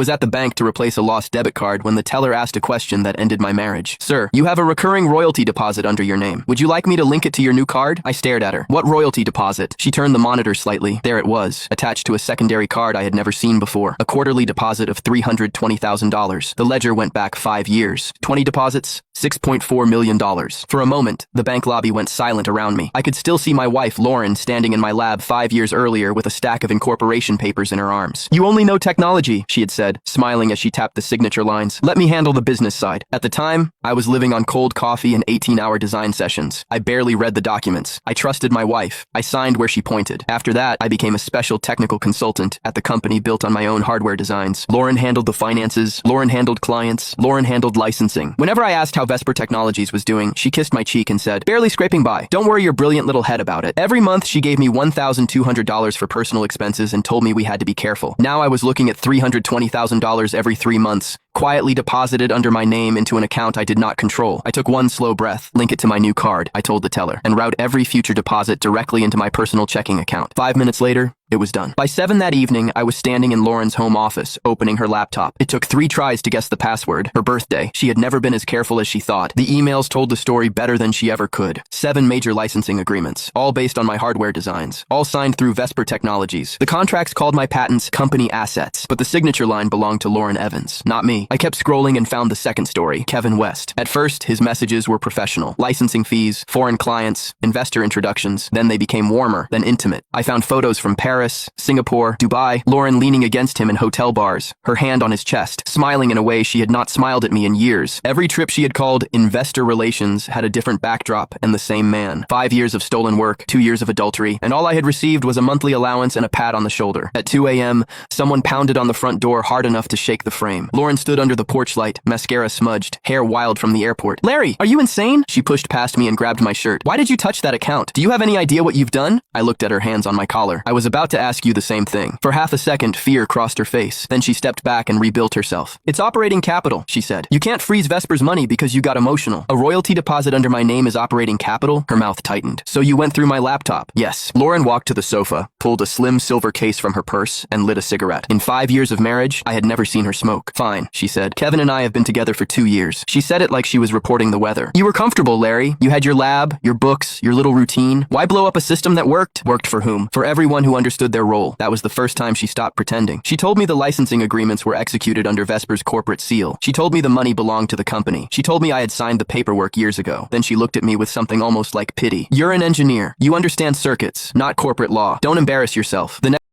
Was at the bank to replace a lost debit card when the teller asked a question that ended my marriage. Sir, you have a recurring royalty deposit under your name. Would you like me to link it to your new card? I stared at her. What royalty deposit? She turned the monitor slightly. There it was, attached to a secondary card I had never seen before. A quarterly deposit of $320,000. The ledger went back 5 years. 20 deposits, $6.4 million. For a moment, the bank lobby went silent around me. I could still see my wife, Lauren, standing in my lab 5 years earlier with a stack of incorporation papers in her arms. You only know technology, she had said, smiling as she tapped the signature lines. Let me handle the business side. At the time, I was living on cold coffee and 18-hour design sessions. I barely read the documents. I trusted my wife. I signed where she pointed. After that, I became a special technical consultant at the company built on my own hardware designs. Lauren handled the finances. Lauren handled clients. Lauren handled licensing. Whenever I asked how Vesper Technologies was doing, she kissed my cheek and said, barely scraping by. Don't worry your brilliant little head about it. Every month, she gave me $1,200 for personal expenses and told me we had to be careful. Now I was looking at $320,000 every 3 months, quietly deposited under my name into an account I did not control. I took one slow breath, link it to my new card, I told the teller, and route every future deposit directly into my personal checking account. 5 minutes later, it was done. By 7 that evening, I was standing in Lauren's home office, opening her laptop. It took 3 tries to guess the password. Her birthday. She had never been as careful as she thought. The emails told the story better than she ever could. 7 major licensing agreements, all based on my hardware designs, all signed through Vesper Technologies. The contracts called my patents company assets, but the signature line belonged to Lauren Evans, not me. I kept scrolling and found the second story, Kevin West. At first, his messages were professional. Licensing fees, foreign clients, investor introductions. Then they became warmer, then intimate. I found photos from Paris, Singapore, Dubai, Lauren leaning against him in hotel bars, her hand on his chest, smiling in a way she had not smiled at me in years. Every trip she had called investor relations had a different backdrop and the same man. 5 years of stolen work, 2 years of adultery, and all I had received was a monthly allowance and a pat on the shoulder. At 2 a.m., someone pounded on the front door hard enough to shake the frame. Lauren stood under the porch light, mascara smudged, hair wild from the airport. Larry, are you insane? She pushed past me and grabbed my shirt. Why did you touch that account? Do you have any idea what you've done? I looked at her hands on my collar. I was about to ask you the same thing. For half a second, fear crossed her face. Then she stepped back and rebuilt herself. It's operating capital, she said. You can't freeze Vesper's money because you got emotional. A royalty deposit under my name is operating capital? Her mouth tightened. So you went through my laptop? Yes. Lauren walked to the sofa, pulled a slim silver case from her purse, and lit a cigarette. In 5 years of marriage, I had never seen her smoke. Fine, she said. Kevin and I have been together for 2 years. She said it like she was reporting the weather. You were comfortable, Larry. You had your lab, your books, your little routine. Why blow up a system that worked? Worked for whom? For everyone who understood their role. That was the first time she stopped pretending. She told me the licensing agreements were executed under Vesper's corporate seal. She told me the money belonged to the company. She told me I had signed the paperwork years ago. Then she looked at me with something almost like pity. You're an engineer. You understand circuits, not corporate law. Don't embarrass yourself. The